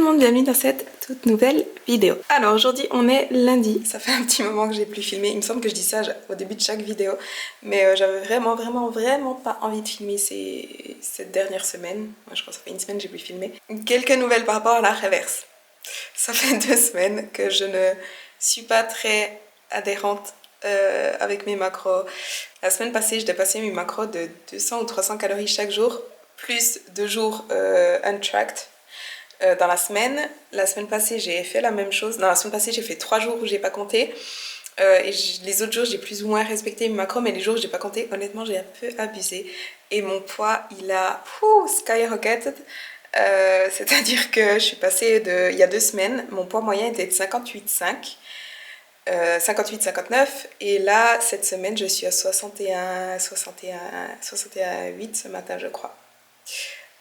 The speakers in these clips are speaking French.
monde, bienvenue dans cette toute nouvelle vidéo. Alors aujourd'hui on est lundi, ça fait un petit moment que j'ai plus filmé, il me semble que je dis ça au début de chaque vidéo, mais j'avais vraiment pas envie de filmer cette dernière semaine. Moi je crois que ça fait une semaine que j'ai plus filmé. Quelques nouvelles par rapport à la reverse. Ça fait 2 semaines que je ne suis pas très adhérente avec mes macros. La semaine passée je dépassais mes macros de 200 ou 300 calories chaque jour, plus 2 jours untracked. Dans la semaine passée j'ai fait la même chose. Dans la semaine passée j'ai fait 3 jours où j'ai pas compté les autres jours j'ai plus ou moins respecté mes macros, mais les jours où j'ai pas compté, honnêtement j'ai un peu abusé et mon poids il a skyrocketed. C'est-à-dire que je suis passée il y a 2 semaines, mon poids moyen était de 58,5, 58-59, et là cette semaine je suis à 61,8 ce matin je crois.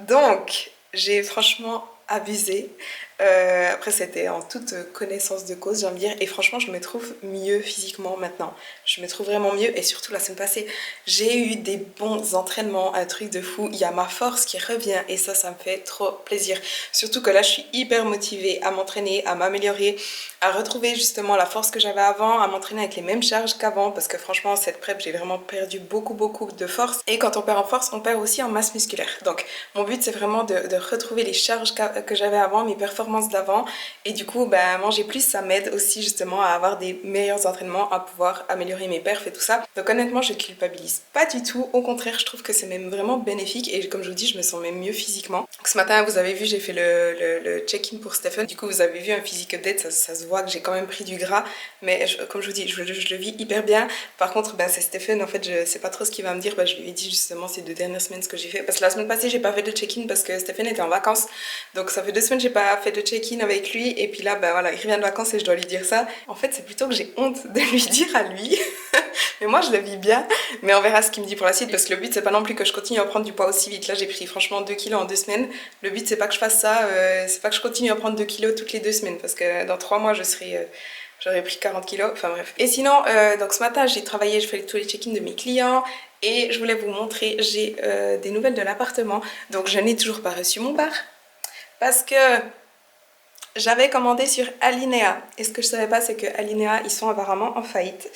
Donc j'ai franchement abusé. Après c'était en toute connaissance de cause j'ai envie de dire, et franchement je me trouve mieux physiquement maintenant, je me trouve vraiment mieux, et surtout la semaine passée j'ai eu des bons entraînements, un truc de fou, il y a ma force qui revient et ça me fait trop plaisir, surtout que là je suis hyper motivée à m'entraîner, à m'améliorer, à retrouver justement la force que j'avais avant, à m'entraîner avec les mêmes charges qu'avant, parce que franchement cette prep j'ai vraiment perdu beaucoup de force, et quand on perd en force on perd aussi en masse musculaire. Donc mon but c'est vraiment de retrouver les charges que j'avais avant, mes performances d'avant, et du coup manger plus ça m'aide aussi justement à avoir des meilleurs entraînements, à pouvoir améliorer mes perfs et tout ça. Donc honnêtement je culpabilise pas du tout, au contraire je trouve que c'est même vraiment bénéfique, et comme je vous dis je me sens même mieux physiquement. Donc, ce matin vous avez vu j'ai fait le check-in pour Stephen, du coup vous avez vu un physique update, ça se voit que j'ai quand même pris du gras, mais comme je vous dis je le vis hyper bien. Par contre c'est Stephen, en fait je sais pas trop ce qu'il va me dire. Je lui ai dit justement ces 2 dernières semaines ce que j'ai fait, parce que la semaine passée j'ai pas fait de check-in parce que Stephen était en vacances, donc ça fait 2 semaines j'ai pas fait de check-in avec lui, et puis là voilà il revient de vacances et je dois lui dire ça. En fait c'est plutôt que j'ai honte de lui dire à lui mais moi je le vis bien, mais on verra ce qu'il me dit pour la suite, parce que le but c'est pas non plus que je continue à prendre du poids aussi vite. Là j'ai pris franchement 2 kilos en 2 semaines, le but c'est pas que je fasse ça, c'est pas que je continue à prendre 2 kilos toutes les 2 semaines, parce que dans 3 mois j'aurais pris 40 kilos, enfin bref. Et sinon donc ce matin j'ai travaillé, je fais tous les check-ins de mes clients, et je voulais vous montrer, j'ai des nouvelles de l'appartement. Donc je n'ai toujours pas reçu mon bar parce que j'avais commandé sur Alinea, et ce que je savais pas c'est que Alinea ils sont apparemment en faillite,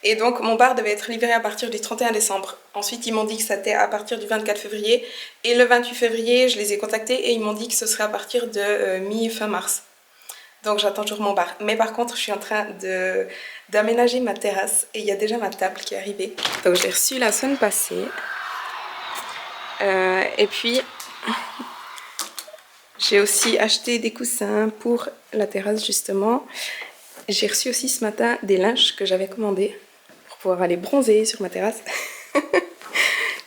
et donc mon bar devait être livré à partir du 31 décembre. Ensuite ils m'ont dit que c'était à partir du 24 février, et le 28 février je les ai contactés et ils m'ont dit que ce serait à partir de mi-fin mars. Donc j'attends toujours mon bar, mais par contre je suis en train d'aménager ma terrasse, et il y a déjà ma table qui est arrivée. Donc j'ai reçu la semaine passée, et puis j'ai aussi acheté des coussins pour la terrasse justement. J'ai reçu aussi ce matin des linges que j'avais commandés pour pouvoir aller bronzer sur ma terrasse.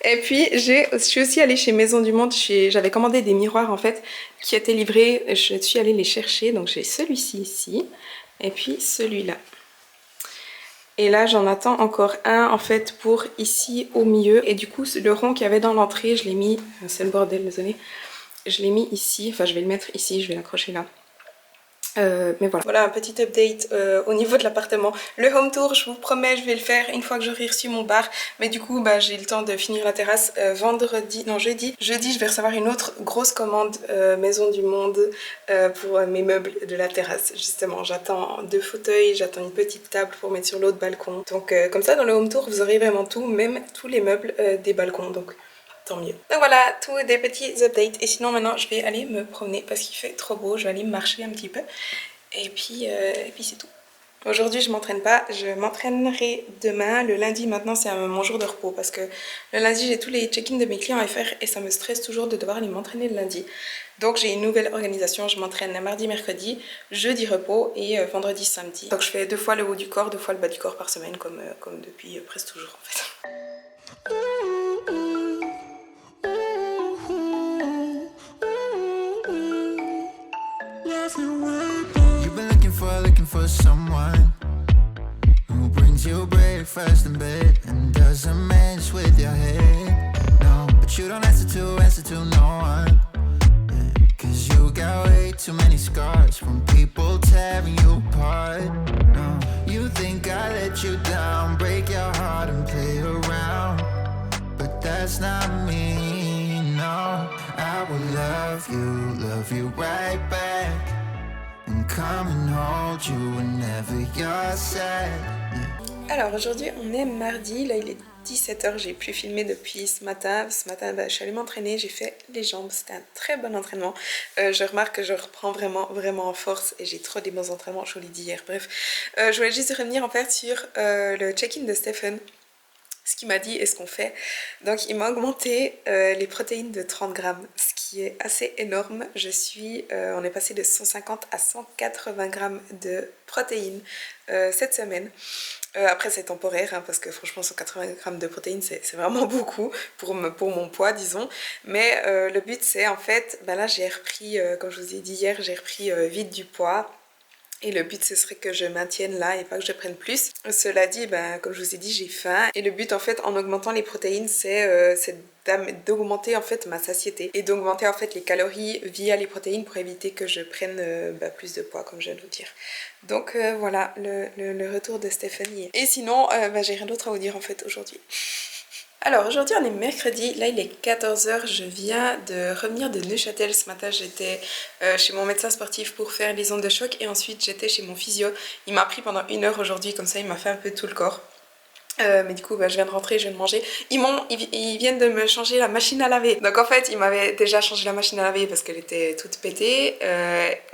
Et puis je suis aussi allée chez Maison du Monde, j'avais commandé des miroirs en fait qui étaient livrés, je suis allée les chercher. Donc j'ai celui-ci ici, et puis celui-là. Et là j'en attends encore un en fait pour ici au milieu, et du coup le rond qu'il y avait dans l'entrée je l'ai mis, c'est le bordel désolé, je l'ai mis ici, enfin je vais le mettre ici, je vais l'accrocher là. Mais voilà. Voilà un petit update au niveau de l'appartement. Le home tour, je vous promets, je vais le faire une fois que j'aurai reçu mon bar. Mais du coup, j'ai le temps de finir la terrasse jeudi. Jeudi, je vais recevoir une autre grosse commande Maison du Monde pour mes meubles de la terrasse. Justement, j'attends 2 fauteuils, j'attends une petite table pour mettre sur l'autre balcon. Donc comme ça, dans le home tour, vous aurez vraiment tout, même tous les meubles des balcons. Donc tant mieux. Donc voilà, tous des petits updates. Et sinon maintenant je vais aller me promener parce qu'il fait trop beau. Je vais aller marcher un petit peu. Et puis c'est tout. Aujourd'hui je m'entraîne pas, je m'entraînerai demain. Le lundi maintenant c'est mon jour de repos, parce que le lundi j'ai tous les check-ins de mes clients à faire et ça me stresse toujours de devoir aller m'entraîner le lundi. Donc j'ai une nouvelle organisation, je m'entraîne mardi, mercredi, jeudi repos, et vendredi, samedi. Donc je fais 2 fois le haut du corps, 2 fois le bas du corps par semaine, comme depuis presque toujours en fait. Looking for someone who brings you breakfast in bed and doesn't mess with your head. No, but you don't answer to no one. Yeah, 'cause you got way too many scars from people tearing you apart. No, you think I let you down, break your heart and play around, but that's not me. No, I will love you right back. come and hold you whenever you're sad. Alors aujourd'hui on est mardi, là il est 17h, j'ai plus filmé depuis ce matin. Ce matin je suis allée m'entraîner, j'ai fait les jambes, c'était un très bon entraînement. Je remarque que je reprends vraiment en force et j'ai trop des bons entraînements, je vous l'ai dit hier. Bref, je voulais juste revenir en fait sur le check-in de Stephen, ce qu'il m'a dit et ce qu'on fait. Donc il m'a augmenté les protéines de 30 grammes, ce qui est assez énorme. On est passé de 150 à 180 grammes de protéines cette semaine. Après c'est temporaire hein, parce que franchement 180 grammes de protéines c'est vraiment beaucoup pour mon poids disons. Mais le but c'est en fait, là j'ai repris, comme je vous ai dit hier, j'ai repris vite du poids. Et le but ce serait que je maintienne là et pas que je prenne plus. Cela dit, comme je vous ai dit, j'ai faim. Et le but en fait en augmentant les protéines c'est d'augmenter en fait ma satiété. Et d'augmenter en fait les calories via les protéines pour éviter que je prenne plus de poids comme je viens de vous dire. Donc voilà le retour de Stéphanie. Et sinon j'ai rien d'autre à vous dire en fait aujourd'hui. Alors aujourd'hui on est mercredi, là il est 14h, je viens de revenir de Neuchâtel. Ce matin j'étais chez mon médecin sportif pour faire les ondes de choc et ensuite j'étais chez mon physio. Il m'a pris pendant 1 heure aujourd'hui, comme ça il m'a fait un peu tout le corps. Mais du coup je viens de rentrer, je viens de manger. Ils viennent de me changer la machine à laver. Donc en fait ils m'avaient déjà changé la machine à laver parce qu'elle était toute pétée,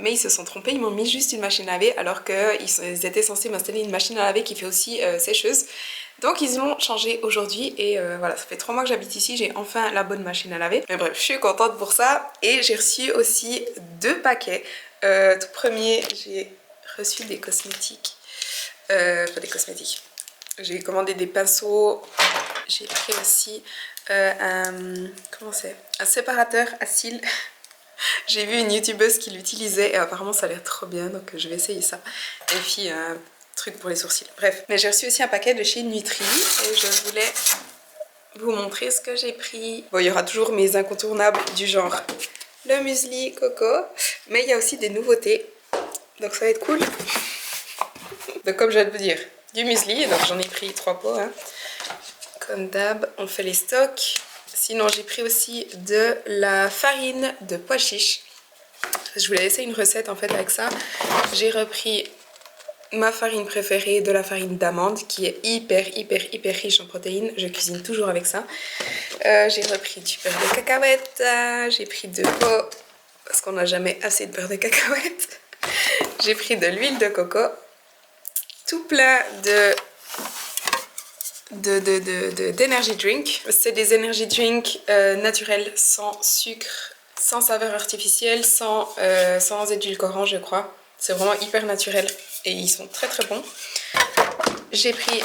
mais ils se sont trompés, ils m'ont mis juste une machine à laver alors qu'ils étaient censés m'installer une machine à laver qui fait aussi sécheuse. Donc ils l'ont changé aujourd'hui et voilà, ça fait 3 mois que j'habite ici, j'ai enfin la bonne machine à laver. Mais bref, je suis contente pour ça. Et j'ai reçu aussi 2 paquets. Tout premier, j'ai reçu des cosmétiques. J'ai commandé des pinceaux. J'ai pris aussi un séparateur à cils. J'ai vu une youtubeuse qui l'utilisait et apparemment ça a l'air trop bien, donc je vais essayer ça. Et puis un truc pour les sourcils. Bref, mais j'ai reçu aussi un paquet de chez Nutri et je voulais vous montrer ce que j'ai pris. Bon, il y aura toujours mes incontournables du genre le muesli coco, mais il y a aussi des nouveautés, donc ça va être cool. Donc comme je viens de vous dire, du muesli, donc j'en ai pris 3 pots hein. Comme d'hab, on fait les stocks. Sinon j'ai pris aussi de la farine de pois chiches. Je voulais laisser une recette en fait avec ça. J'ai repris ma farine préférée, de la farine d'amande qui est hyper riche en protéines. Je cuisine toujours avec ça. J'ai repris du beurre de cacahuète. J'ai pris 2 pots parce qu'on n'a jamais assez de beurre de cacahuète. J'ai pris de l'huile de coco. Tout plein d'energy drink. C'est des energy drink naturels, sans sucre, sans saveur artificielle, sans édulcorant je crois. C'est vraiment hyper naturel et ils sont très bons. J'ai pris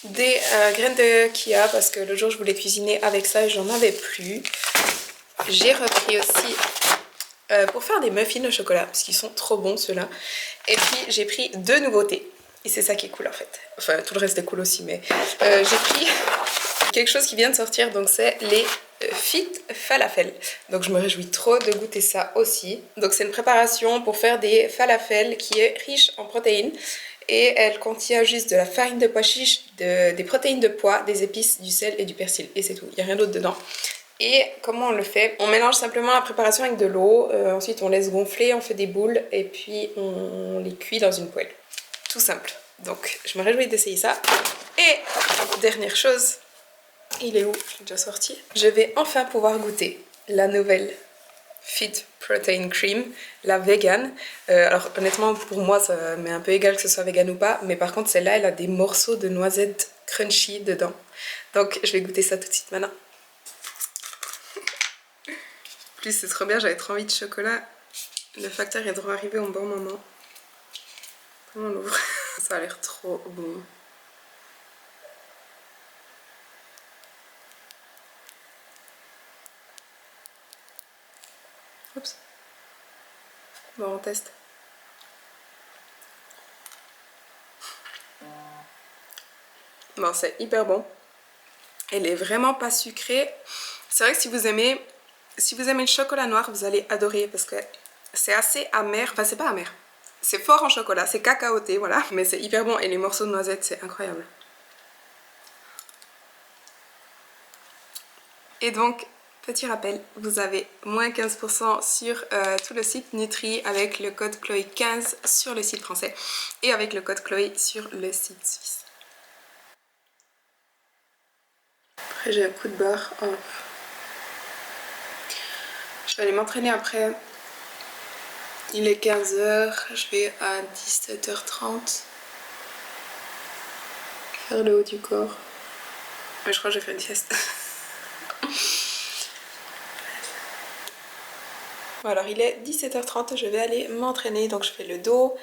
des graines de chia parce que le jour je voulais cuisiner avec ça et j'en avais plus. J'ai repris aussi pour faire des muffins au chocolat parce qu'ils sont trop bons ceux-là. Et puis j'ai pris 2 nouveautés. Et c'est ça qui est cool en fait. Enfin tout le reste est cool aussi, mais j'ai pris quelque chose qui vient de sortir, donc c'est les Fit Falafel. Donc je me réjouis trop de goûter ça aussi. Donc c'est une préparation pour faire des falafels qui est riche en protéines. Et elle contient juste de la farine de pois chiche, des protéines de pois, des épices, du sel et du persil. Et c'est tout, il n'y a rien d'autre dedans. Et comment on le fait? On mélange simplement la préparation avec de l'eau. Ensuite on laisse gonfler, on fait des boules et puis on les cuit dans une poêle. Tout simple. Donc je me réjouis d'essayer ça. Et dernière chose, il est où? Je l'ai déjà sorti. Je vais enfin pouvoir goûter la nouvelle Fit Protein Cream, la vegan. Alors honnêtement pour moi ça m'est un peu égal que ce soit vegan ou pas, mais par contre celle-là elle a des morceaux de noisettes crunchy dedans. Donc je vais goûter ça tout de suite maintenant. En plus c'est trop bien, j'avais trop envie de chocolat. Le facteur est droit arrivé au bon moment. Comment on l'ouvre? Ça a l'air trop bon. Oups. Bon, on teste. Bon, c'est hyper bon. Elle est vraiment pas sucrée. C'est vrai que si vous aimez le chocolat noir, vous allez adorer parce que c'est assez amer. Enfin, c'est pas amer. C'est fort en chocolat, c'est cacaoté, voilà. Mais c'est hyper bon et les morceaux de noisettes, c'est incroyable. Et donc, Petit rappel, vous avez moins 15% sur tout le site Nutri avec le code Chloé15 sur le site français et avec le code Chloé sur le site suisse. Après j'ai un coup de barre. Oh. Je vais aller m'entraîner après. Il est 15h, je vais à 17h30 faire le haut du corps. Mais je crois que je vais faire une sieste. Bon, alors il est 17h30, je vais aller m'entraîner, donc je fais le dos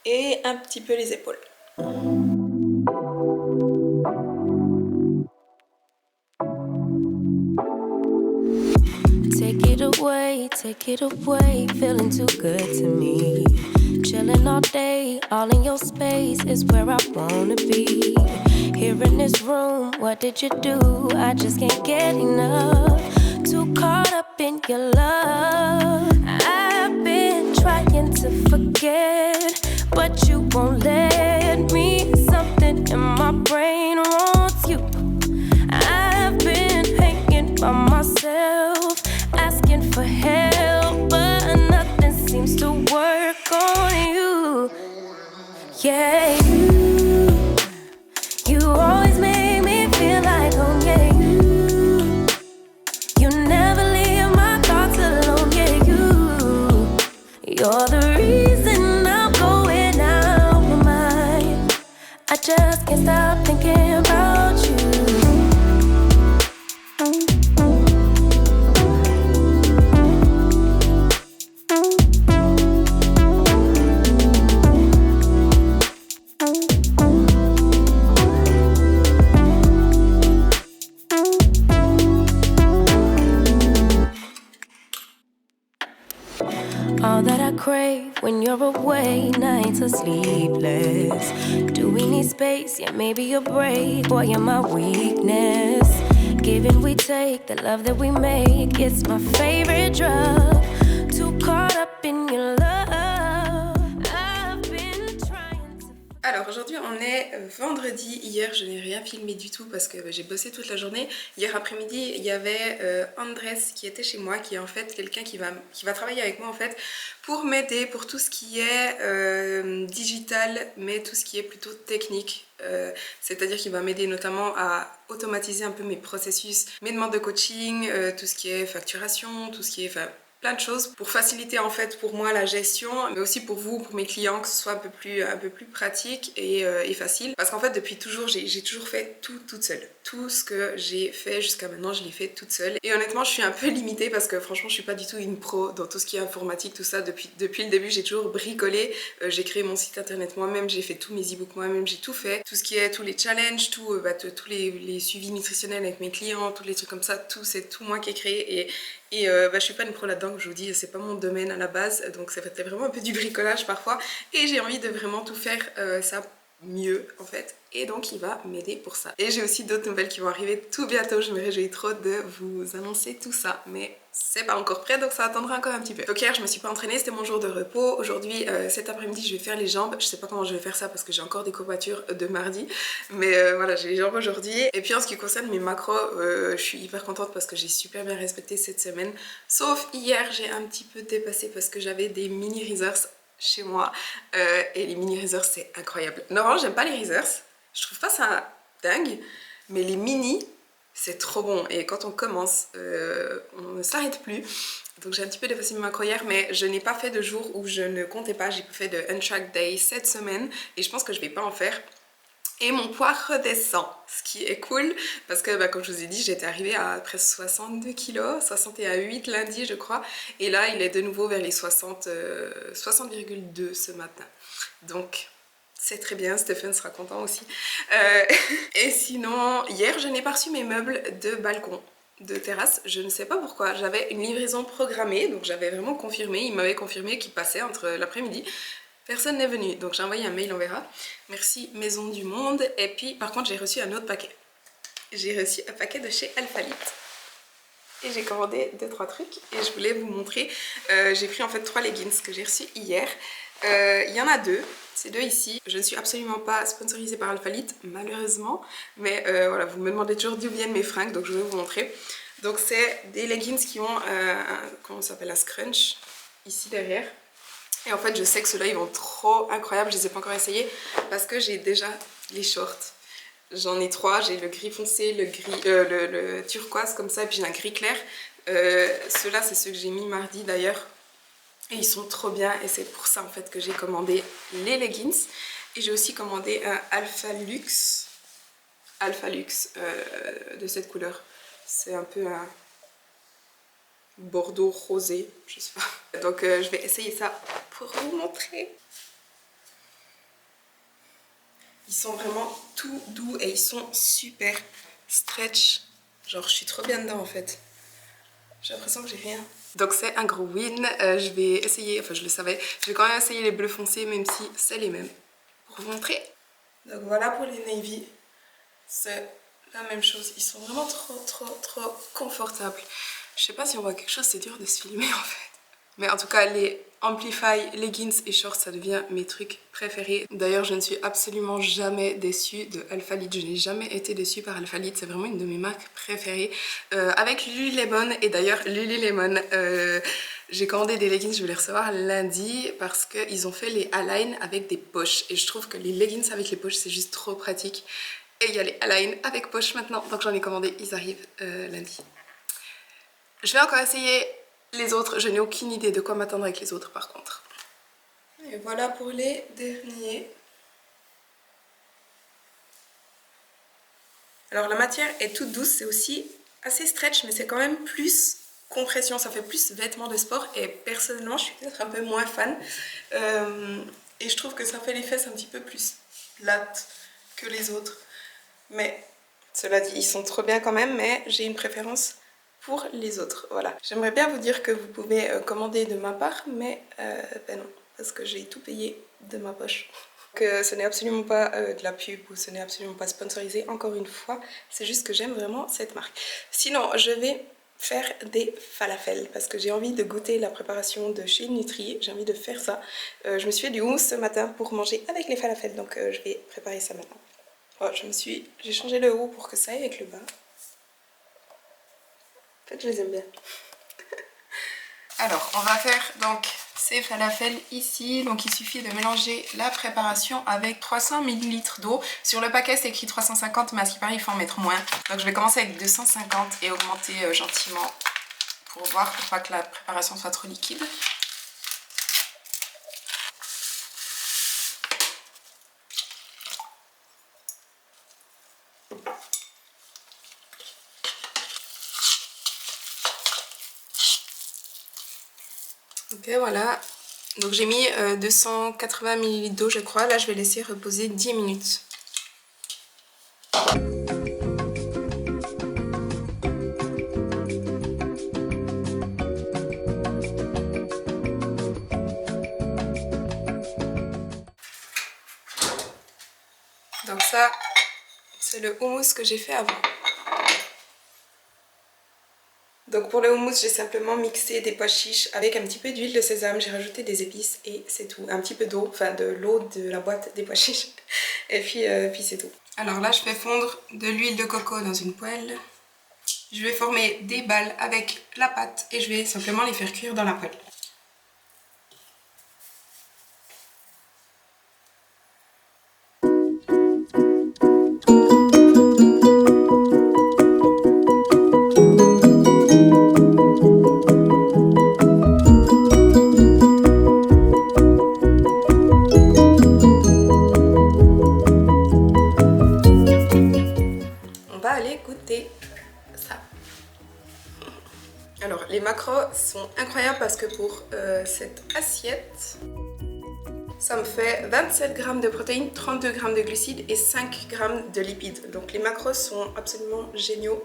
et un petit peu les épaules. Take it away, feeling too good to me. Chilling all day, all in your space is where I wanna be. Here in this room, what did you do? I just can't get enough. Too caught up in your love. I've been trying to forget, but you won't let me. Something in my brain wants you. I've been hanging by myself, asking for help, but nothing seems to work on you. Yeah, you always make me feel like home. Yeah, you never leave my thoughts alone. Yeah, you're the reason I'm going out my mind. I just can't stop thinking about you. All that I crave when you're away, nights are sleepless. Do we need space? Yeah, maybe a break. Boy, you're my weakness. Giving we take, the love that we make, it's my favorite drug. Too caught up in your love. I've been trying to... Alors aujourd'hui on est vendredi. Hier je n'ai rien filmé du tout parce que j'ai bossé toute la journée. Hier après-midi il y avait Andrés qui était chez moi, qui est en fait quelqu'un qui va travailler avec moi en fait pour m'aider pour tout ce qui est digital, mais tout ce qui est plutôt technique. C'est-à-dire qu'il va m'aider notamment à automatiser un peu mes processus, mes demandes de coaching, tout ce qui est facturation, tout ce qui est... plein de choses pour faciliter en fait pour moi la gestion, mais aussi pour vous, pour mes clients, que ce soit un peu plus pratique et facile. Parce qu'en fait depuis toujours j'ai toujours fait tout toute seule. Tout ce que j'ai fait jusqu'à maintenant je l'ai fait toute seule. Et honnêtement je suis un peu limitée parce que franchement je suis pas du tout une pro dans tout ce qui est informatique, tout ça. Depuis le début j'ai toujours bricolé. J'ai créé mon site internet moi-même, j'ai fait tous mes e-books moi-même, j'ai tout fait. Tout ce qui est tous les challenges, tous les suivis nutritionnels avec mes clients, tous les trucs comme ça, c'est tout moi qui ai créé. Et je suis pas une pro là-dedans, comme je vous dis, c'est pas mon domaine à la base, donc ça fait vraiment un peu du bricolage parfois, et j'ai envie de vraiment tout faire ça mieux en fait, et donc il va m'aider pour ça. Et j'ai aussi d'autres nouvelles qui vont arriver tout bientôt, je me réjouis trop de vous annoncer tout ça, mais c'est pas encore prêt donc ça attendra encore un petit peu. Donc hier je me suis pas entraînée, c'était mon jour de repos. Aujourd'hui cet après-midi je vais faire les jambes. Je sais pas comment je vais faire ça parce que j'ai encore des courbatures de mardi, mais voilà, j'ai les jambes aujourd'hui. Et puis en ce qui concerne mes macros, je suis hyper contente parce que j'ai super bien respecté cette semaine, sauf hier j'ai un petit peu dépassé parce que j'avais des mini Reserves chez moi, et les mini Reserves c'est incroyable. Normalement j'aime pas les Reserves, je trouve pas ça dingue, mais les mini c'est trop bon, et quand on commence, on ne s'arrête plus. Donc j'ai un petit peu dépassé mes macros hier, mais je n'ai pas fait de jour où je ne comptais pas. J'ai pas fait de Untracked Day cette semaine, et je pense que je vais pas en faire. Et mon poids redescend, ce qui est cool, parce que comme je vous ai dit, j'étais arrivée à presque 62 kg, 61,8 lundi je crois, et là il est de nouveau vers les 60,2 ce matin. Donc... c'est très bien, Stéphane sera content aussi. Et sinon, hier, je n'ai pas reçu mes meubles de balcon, de terrasse. Je ne sais pas pourquoi. J'avais une livraison programmée, donc j'avais vraiment confirmé. Il m'avait confirmé qu'il passait entre l'après-midi. Personne n'est venu, donc j'ai envoyé un mail, on verra. Merci Maison du Monde. Et puis, par contre, j'ai reçu un autre paquet. J'ai reçu un paquet de chez Alphalite. Et j'ai commandé 2-3 trucs et je voulais vous montrer. J'ai pris en fait 3 leggings que j'ai reçus hier. Il y en a deux. Ces deux ici, je ne suis absolument pas sponsorisée par Alphalite, malheureusement. Mais voilà, vous me demandez toujours d'où viennent mes fringues, donc je vais vous montrer. Donc c'est des leggings qui ont comment ça s'appelle, un scrunch, ici derrière. Et en fait, je sais que ceux-là, ils vont trop incroyables. Je ne les ai pas encore essayés parce que j'ai déjà les shorts. J'en ai trois. J'ai le gris foncé, le gris, le turquoise comme ça, et puis j'ai un gris clair. Ceux-là, c'est ceux que j'ai mis mardi d'ailleurs. Et ils sont trop bien et c'est pour ça en fait que j'ai commandé les leggings. Et j'ai aussi commandé un Alpha Luxe de cette couleur. C'est un peu un bordeaux rosé, je sais pas. Donc je vais essayer ça pour vous montrer. Ils sont vraiment tout doux et ils sont super stretch. Genre je suis trop bien dedans en fait. J'ai l'impression que j'ai rien. Donc c'est un gros win. Je vais essayer, enfin je le savais, je vais quand même essayer les bleus foncés même si c'est les mêmes. Pour vous montrer. Donc voilà pour les navy. C'est la même chose. Ils sont vraiment trop confortables. Je sais pas si on voit quelque chose, c'est dur de se filmer en fait. Mais en tout cas, les Amplify, leggings et shorts, ça devient mes trucs préférés. D'ailleurs, je ne suis absolument jamais déçue de Alphalite. Je n'ai jamais été déçue par Alphalite. C'est vraiment une de mes marques préférées. Avec Lululemon. Et d'ailleurs, Lululemon, j'ai commandé des leggings, je vais les recevoir lundi parce qu'ils ont fait les Align avec des poches. Et je trouve que les leggings avec les poches, c'est juste trop pratique. Et il y a les Align avec poche maintenant. Donc j'en ai commandé, ils arrivent lundi. Je vais encore essayer les autres. Je n'ai aucune idée de quoi m'attendre avec les autres par contre. Et voilà pour les derniers. Alors la matière est toute douce, c'est aussi assez stretch, mais c'est quand même plus compression, ça fait plus vêtements de sport. Et personnellement, je suis peut-être un peu moins fan. Et je trouve que ça fait les fesses un petit peu plus plates que les autres. Mais cela dit, ils sont trop bien quand même, mais j'ai une préférence pour les autres. Voilà. J'aimerais bien vous dire que vous pouvez commander de ma part, mais ben non, parce que j'ai tout payé de ma poche. Que ce n'est absolument pas de la pub ou ce n'est absolument pas sponsorisé, encore une fois, c'est juste que j'aime vraiment cette marque. Sinon, je vais faire des falafels parce que j'ai envie de goûter la préparation de chez Nutri, j'ai envie de faire ça. Je me suis fait du houmous ce matin pour manger avec les falafels, donc je vais préparer ça maintenant. Oh, j'ai changé le haut pour que ça aille avec le bas. En fait, je les aime bien. Alors, on va faire donc ces falafels ici. Donc, il suffit de mélanger la préparation avec 300 ml d'eau. Sur le paquet, c'est écrit 350, mais à ce qui paraît, il faut en mettre moins. Donc, je vais commencer avec 250 et augmenter gentiment pour voir, pour pas que la préparation soit trop liquide. Ok, voilà. Donc j'ai mis 280 ml d'eau, je crois. Là, je vais laisser reposer 10 minutes. Donc ça, c'est le houmous que j'ai fait avant. Donc pour le houmous, j'ai simplement mixé des pois chiches avec un petit peu d'huile de sésame, j'ai rajouté des épices et c'est tout. Un petit peu d'eau, enfin de l'eau de la boîte des pois chiches. Et puis c'est tout. Alors là, je fais fondre de l'huile de coco dans une poêle. Je vais former des balles avec la pâte et je vais simplement les faire cuire dans la poêle. Alors les macros sont incroyables parce que pour cette assiette, ça me fait 27 g de protéines, 32 g de glucides et 5 g de lipides. Donc les macros sont absolument géniaux.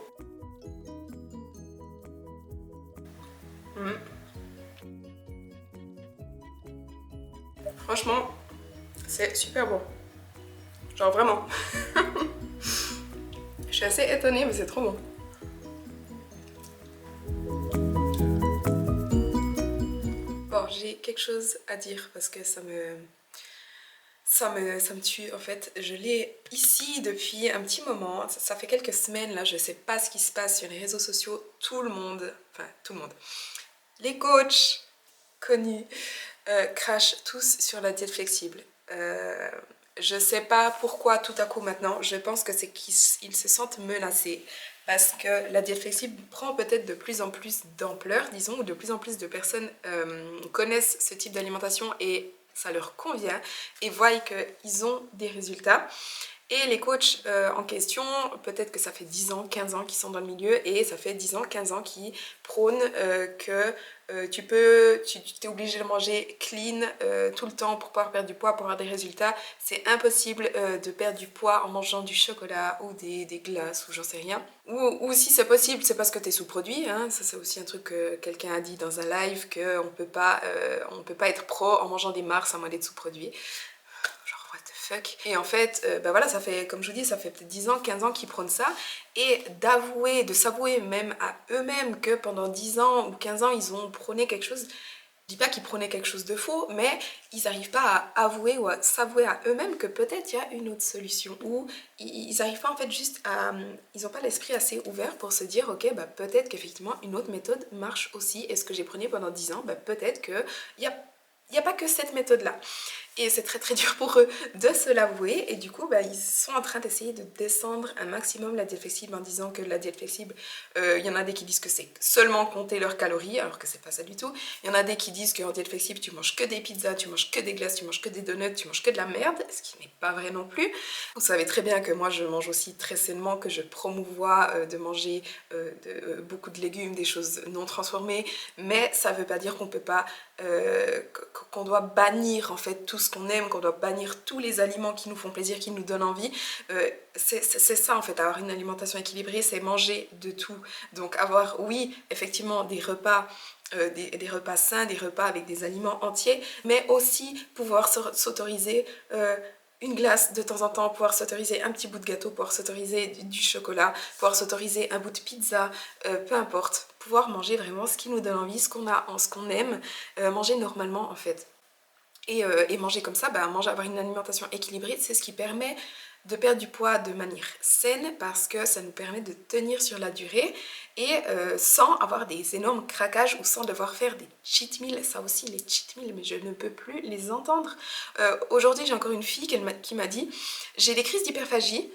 Franchement, c'est super bon. Genre vraiment. Je suis assez étonnée mais c'est trop bon. Bon, j'ai quelque chose à dire parce que ça me tue en fait. Je l'ai ici depuis un petit moment, ça fait quelques semaines là, je sais pas ce qui se passe sur les réseaux sociaux, tout le monde, les coachs connus crachent tous sur la diète flexible. Je sais pas pourquoi tout à coup maintenant, je pense que c'est qu'ils se sentent menacés parce que la diète flexible prend peut-être de plus en plus d'ampleur, disons, ou de plus en plus de personnes connaissent ce type d'alimentation et ça leur convient et voient qu'ils ont des résultats. Et les coachs en question, peut-être que ça fait 10 ans, 15 ans qu'ils sont dans le milieu et ça fait 10 ans, 15 ans qu'ils prônent que tu es obligé de manger clean tout le temps pour pouvoir perdre du poids, pour avoir des résultats. C'est impossible de perdre du poids en mangeant du chocolat ou des glaces ou j'en sais rien. Ou si c'est possible, c'est parce que tu es sous-produit. Hein. Ça, c'est aussi un truc que quelqu'un a dit dans un live, qu'on peut pas être pro en mangeant des Mars à moins d'être sous-produit. Et en fait, voilà, ça fait, comme je vous dis, ça fait peut-être 10 ans, 15 ans qu'ils prônent ça. Et de s'avouer même à eux-mêmes que pendant 10 ans ou 15 ans, ils ont prôné quelque chose. Je dis pas qu'ils prônaient quelque chose de faux, mais ils n'arrivent pas à avouer ou à s'avouer à eux-mêmes que peut-être il y a une autre solution. Ou ils n'arrivent pas en fait juste à... Ils n'ont pas l'esprit assez ouvert pour se dire, ok, peut-être qu'effectivement une autre méthode marche aussi. Et ce que j'ai prôné pendant 10 ans, peut-être qu'il n'y a pas que cette méthode-là. Et c'est très très dur pour eux de se l'avouer et du coup ils sont en train d'essayer de descendre un maximum la diète flexible en disant que la diète flexible, il y en a des qui disent que c'est seulement compter leurs calories alors que c'est pas ça du tout. Il y en a des qui disent qu'en diète flexible tu manges que des pizzas, tu manges que des glaces, tu manges que des donuts, tu manges que de la merde, ce qui n'est pas vrai non plus. Vous savez très bien que moi je mange aussi très sainement, que je promouvois de manger beaucoup de légumes, des choses non transformées, mais ça veut pas dire qu'on peut pas qu'on doit bannir en fait tout ce qu'on aime, qu'on doit bannir tous les aliments qui nous font plaisir, qui nous donnent envie. C'est ça en fait, avoir une alimentation équilibrée, c'est manger de tout. Donc avoir, oui, effectivement, des repas des repas sains, des repas avec des aliments entiers, mais aussi pouvoir s'autoriser une glace de temps en temps, pouvoir s'autoriser un petit bout de gâteau, pouvoir s'autoriser du chocolat, pouvoir s'autoriser un bout de pizza, peu importe, pouvoir manger vraiment ce qui nous donne envie, ce qu'on aime, manger normalement en fait. Et manger comme ça, avoir une alimentation équilibrée, c'est ce qui permet de perdre du poids de manière saine parce que ça nous permet de tenir sur la durée et sans avoir des énormes craquages ou sans devoir faire des cheat meals. Ça aussi, les cheat meals, mais je ne peux plus les entendre. Aujourd'hui, j'ai encore une fille qui m'a dit « J'ai des crises d'hyperphagie ».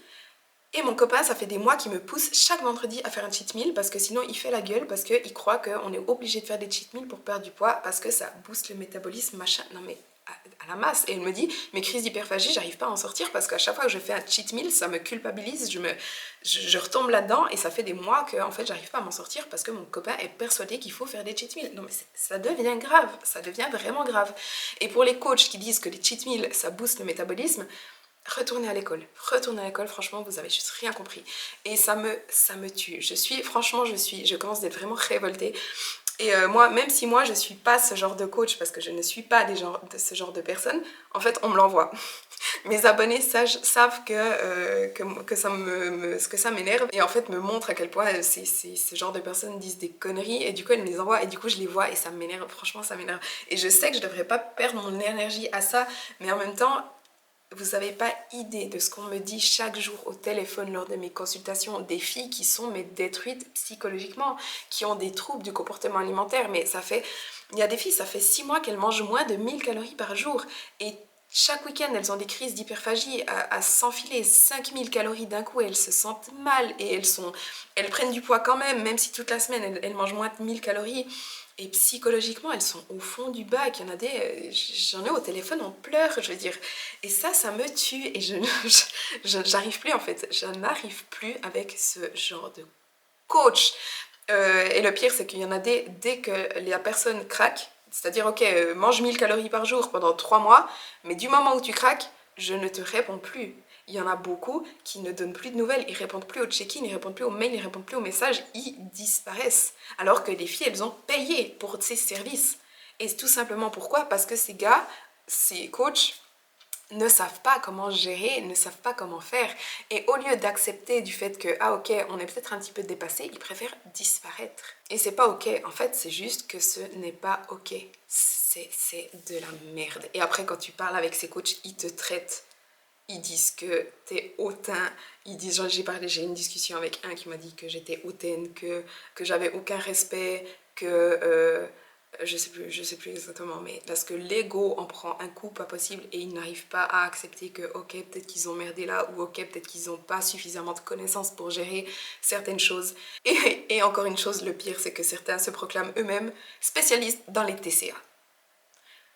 Et mon copain, ça fait des mois qu'il me pousse chaque vendredi à faire un cheat meal parce que sinon il fait la gueule, parce qu'il croit qu'on est obligé de faire des cheat meals pour perdre du poids parce que ça booste le métabolisme, machin. Non mais à la masse. Et elle me dit, mes crises d'hyperphagie, j'arrive pas à en sortir parce qu'à chaque fois que je fais un cheat meal, ça me culpabilise, je retombe là-dedans et ça fait des mois que en fait j'arrive pas à m'en sortir parce que mon copain est persuadé qu'il faut faire des cheat meals. Non mais ça devient grave, ça devient vraiment grave. Et pour les coachs qui disent que les cheat meals ça booste le métabolisme, retournez à l'école, franchement, vous avez juste rien compris. Et ça me tue. Je commence d'être vraiment révoltée. Et moi, même si moi je suis pas ce genre de coach, parce que je ne suis pas ce genre de personne, en fait on me l'envoie. Mes abonnés savent que ça m'énerve et en fait me montrent à quel point ce genre de personnes disent des conneries et du coup elles me les envoient et du coup je les vois et ça m'énerve, franchement ça m'énerve. Et je sais que je devrais pas perdre mon énergie à ça, mais en même temps, vous n'avez pas idée de ce qu'on me dit chaque jour au téléphone lors de mes consultations, des filles qui sont détruites psychologiquement, qui ont des troubles du comportement alimentaire, il y a des filles, ça fait 6 mois qu'elles mangent moins de 1000 calories par jour et chaque week-end, elles ont des crises d'hyperphagie à s'enfiler 5000 calories d'un coup et elles se sentent mal et elles prennent du poids quand même si toute la semaine elles mangent moins de 1000 calories. Et psychologiquement, elles sont au fond du bac. Il y en a j'en ai au téléphone, on pleure, je veux dire. Et ça me tue. Et j'arrive plus en fait. Je n'arrive plus avec ce genre de coach. Et le pire, c'est qu'il y en a dès que la personne craque, c'est-à-dire, ok, mange 1000 calories par jour pendant 3 mois, mais du moment où tu craques, je ne te réponds plus. Il y en a beaucoup qui ne donnent plus de nouvelles, ils répondent plus au check-in, ils répondent plus aux mails, ils répondent plus aux messages, ils disparaissent. Alors que les filles, elles ont payé pour ces services. Et tout simplement pourquoi ? Parce que ces gars, ces coachs, ne savent pas comment gérer, ne savent pas comment faire. Et au lieu d'accepter du fait que, ah ok, on est peut-être un petit peu dépassé, ils préfèrent disparaître. Et c'est pas ok, en fait, c'est juste que ce n'est pas ok. C'est de la merde. Et après, quand tu parles avec ces coachs, ils te traitent. Ils disent que t'es hautain. Ils disent, genre, j'ai une discussion avec un qui m'a dit que j'étais hautaine, que j'avais aucun respect, que je sais plus exactement, mais parce que l'ego en prend un coup pas possible et ils n'arrivent pas à accepter que ok, peut-être qu'ils ont merdé là, ou ok, peut-être qu'ils n'ont pas suffisamment de connaissances pour gérer certaines choses. Et encore une chose, le pire, c'est que certains se proclament eux-mêmes spécialistes dans les TCA.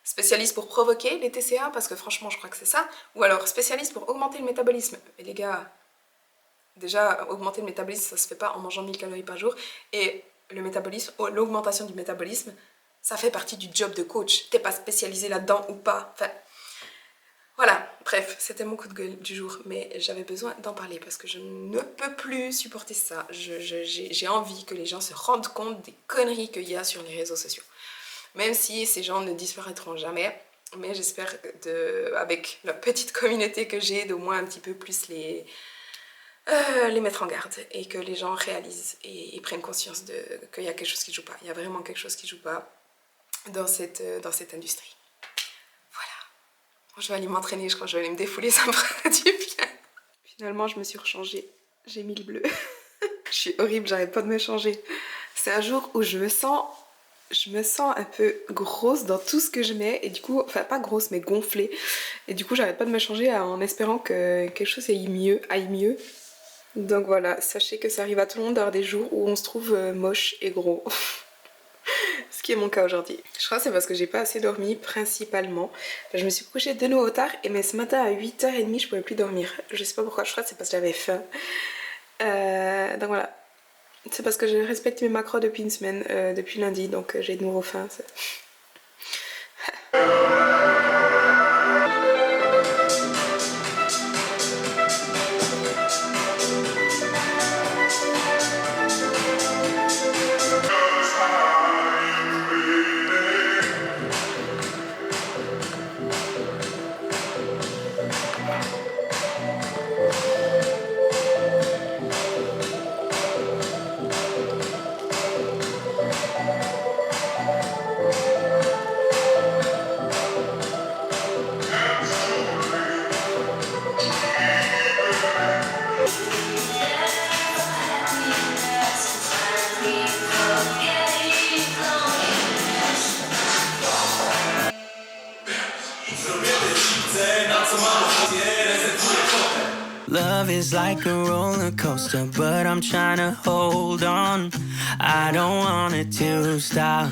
Spécialiste pour provoquer les TCA, parce que franchement je crois que c'est ça, ou alors spécialiste pour augmenter le métabolisme. Mais les gars, déjà augmenter le métabolisme ça se fait pas en mangeant 1000 calories par jour, et le métabolisme, l'augmentation du métabolisme, ça fait partie du job de coach. T'es pas spécialisé là-dedans ou pas. Enfin, voilà, bref, c'était mon coup de gueule du jour, mais j'avais besoin d'en parler parce que je ne peux plus supporter ça. J'ai envie que les gens se rendent compte des conneries qu'il y a sur les réseaux sociaux. Même si ces gens ne disparaîtront jamais, mais j'espère avec la petite communauté que j'ai, d'au moins un petit peu plus les mettre en garde et que les gens réalisent et prennent conscience qu'il y a quelque chose qui ne joue pas. Il y a vraiment quelque chose qui ne joue pas dans cette industrie. Voilà. Je vais aller m'entraîner, je crois que je vais aller me défouler, ça me fera du bien. Finalement, je me suis rechangée. J'ai mis le bleu. Je suis horrible, j'arrête pas de me changer. C'est un jour où je me sens un peu grosse dans tout ce que je mets et du coup, enfin pas grosse mais gonflée et du coup j'arrête pas de me changer en espérant que quelque chose aille mieux. Donc voilà, sachez que ça arrive à tout le monde d'avoir des jours où on se trouve moche et gros. Ce qui est mon cas aujourd'hui. Je crois que c'est parce que j'ai pas assez dormi principalement. Enfin, je me suis couchée de nouveau tard mais ce matin à 8h30 je pouvais plus dormir. Je sais pas pourquoi, je crois que c'est parce que j'avais faim. Donc voilà. C'est parce que je respecte mes macros depuis une semaine, depuis lundi, donc j'ai de nouveau faim. Love is like a roller coaster, but I'm trying to hold on. I don't want it to stop.